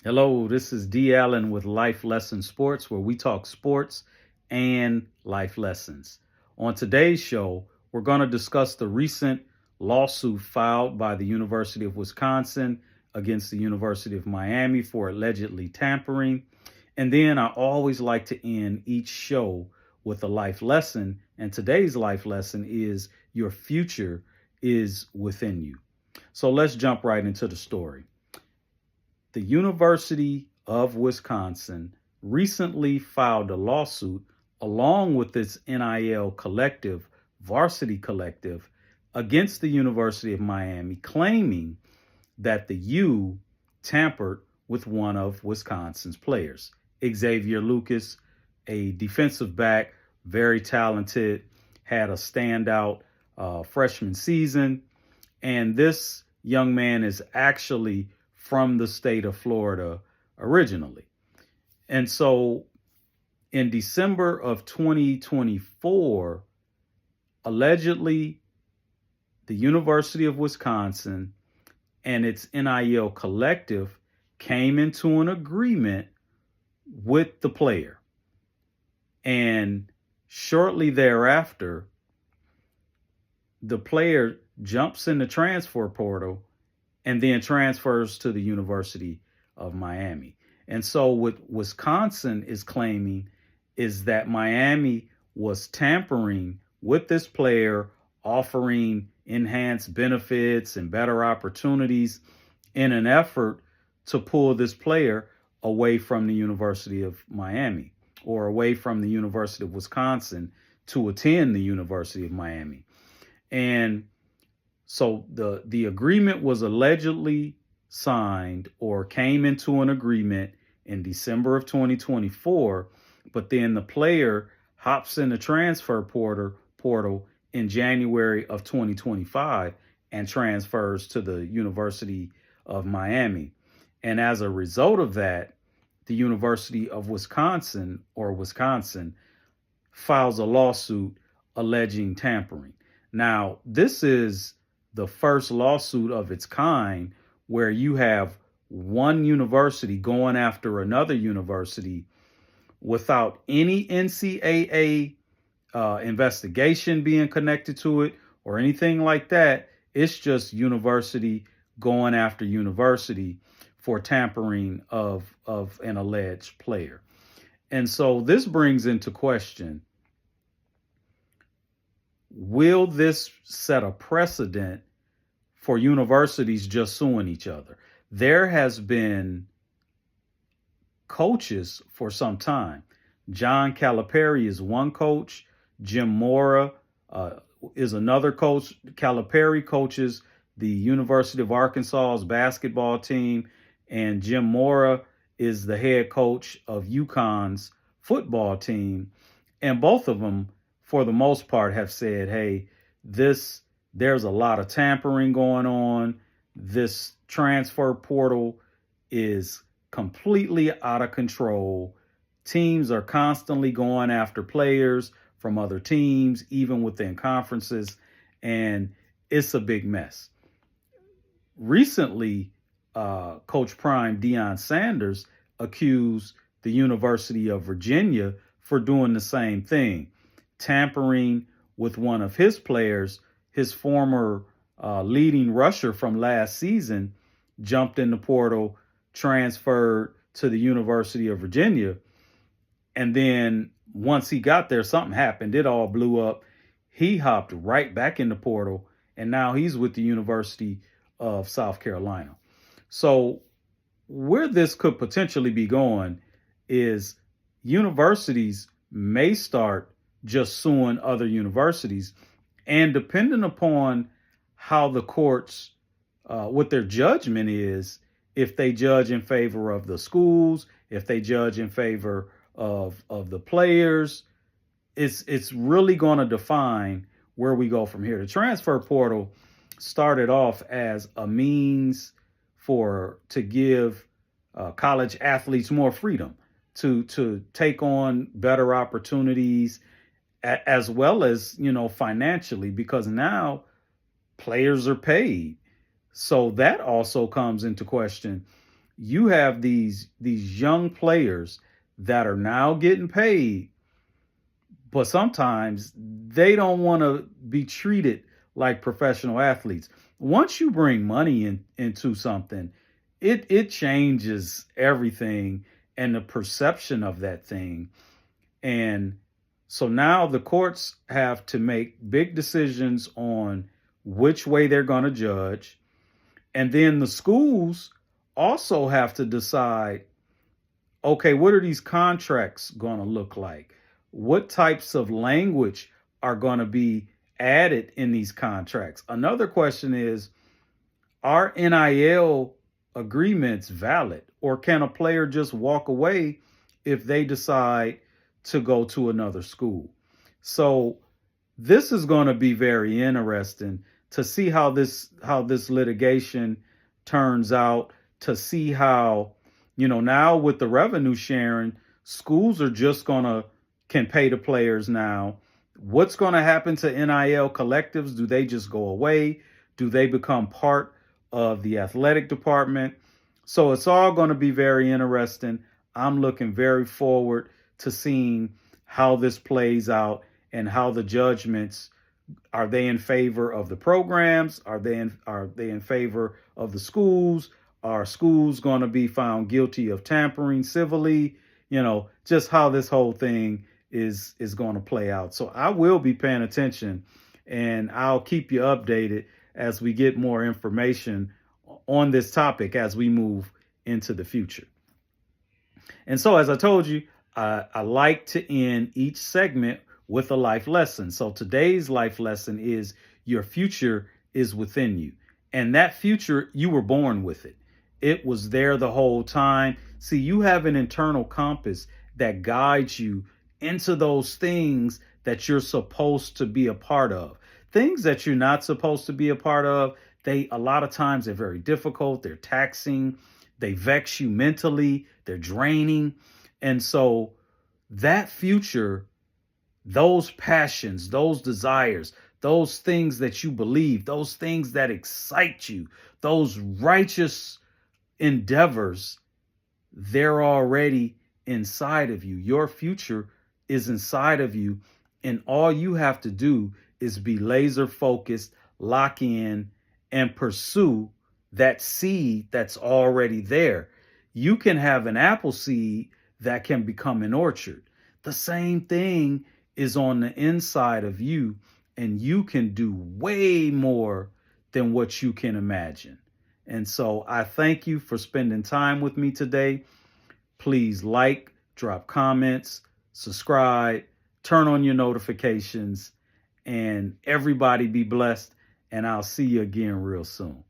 Hello, this is D. Allen with Life Lesson Sports, where we talk sports and life lessons. On today's show, we're going to discuss the recent lawsuit filed by the University of Wisconsin against the University of Miami for allegedly tampering. And then I always like to end each show with a life lesson. And today's life lesson is your future is within you. So let's jump right into the story. The University of Wisconsin recently filed a lawsuit along with its NIL collective, Varsity Collective, against the University of Miami, claiming that the U tampered with one of Wisconsin's players. Xavier Lucas, a defensive back, very talented, had a standout freshman season. And this young man is actually from the state of Florida originally. And so in December of 2024, allegedly, the University of Wisconsin and its NIL collective came into an agreement with the player. And shortly thereafter, the player jumps in the transfer portal and then transfers to the University of Miami. And so what Wisconsin is claiming is that Miami was tampering with this player, offering enhanced benefits and better opportunities in an effort to pull this player away from the University of Miami or away from the University of Wisconsin to attend the University of Miami. And so the agreement was allegedly signed or came into an agreement in December of 2024, but then the player hops in the transfer portal in January of 2025 and transfers to the University of Miami. And as a result of that, the University of Wisconsin files a lawsuit alleging tampering. Now, this is the first lawsuit of its kind where you have one university going after another university without any NCAA investigation being connected to it or anything like that. It's just university going after university for tampering of an alleged player. And so this brings into question, will this set a precedent for universities just suing each other? There has been coaches for some time. John Calipari is one coach. Jim Mora is another coach. Calipari coaches the University of Arkansas's basketball team, and Jim Mora is the head coach of UConn's football team. And both of them, for the most part, have said, hey, there's a lot of tampering going on. This transfer portal is completely out of control. Teams are constantly going after players from other teams, even within conferences, and it's a big mess. Recently, Coach Prime Deion Sanders accused the University of Virginia for doing the same thing, tampering with one of his players. His former leading rusher from last season jumped in the portal, transferred to the University of Virginia, and then once he got there, something happened. It all blew up. He hopped right back in the portal, and now he's with the University of South Carolina. So where this could potentially be going is universities may start just suing other universities, and depending upon how the courts, what their judgment is, if they judge in favor of the schools, if they judge in favor of the players, it's really going to define where we go from here. The transfer portal started off as a means to give college athletes more freedom to take on better opportunities, as well as, financially, because now players are paid. So that also comes into question. you have these young players that are now getting paid, but sometimes they don't want to be treated like professional athletes. Once you bring money into something, it changes everything and the perception of that thing. And so now the courts have to make big decisions on which way they're going to judge. And then the schools also have to decide, okay, what are these contracts going to look like? What types of language are going to be added in these contracts? Another question is, are NIL agreements valid, or can a player just walk away if they decide to go to another school? So this is going to be very interesting to see how this litigation turns out, to see how, now with the revenue sharing, schools are just going to can pay the players now. What's going to happen to NIL collectives? Do they just go away? Do they become part of the athletic department? So it's all going to be very interesting. I'm looking very forward to seeing how this plays out and how the judgments, are they in favor of the programs? Are they in favor of the schools? Are schools going to be found guilty of tampering civilly? Just how this whole thing is going to play out. So I will be paying attention, and I'll keep you updated as we get more information on this topic as we move into the future. And so, as I told you, I like to end each segment with a life lesson. So today's life lesson is, your future is within you. And that future, you were born with it. It was there the whole time. See, you have an internal compass that guides you into those things that you're supposed to be a part of. Things that you're not supposed to be a part of, a lot of times they're very difficult, they're taxing, they vex you mentally, they're draining. And so that future, those passions, those desires, those things that you believe, those things that excite you, those righteous endeavors, they're already inside of you. Your future is inside of you. And all you have to do is be laser focused, lock in, and pursue that seed that's already there. You can have an apple seed that can become an orchard. The same thing is on the inside of you, and you can do way more than what you can imagine. And so I thank you for spending time with me today. Please like, drop comments, subscribe, turn on your notifications, and everybody be blessed. And I'll see you again real soon.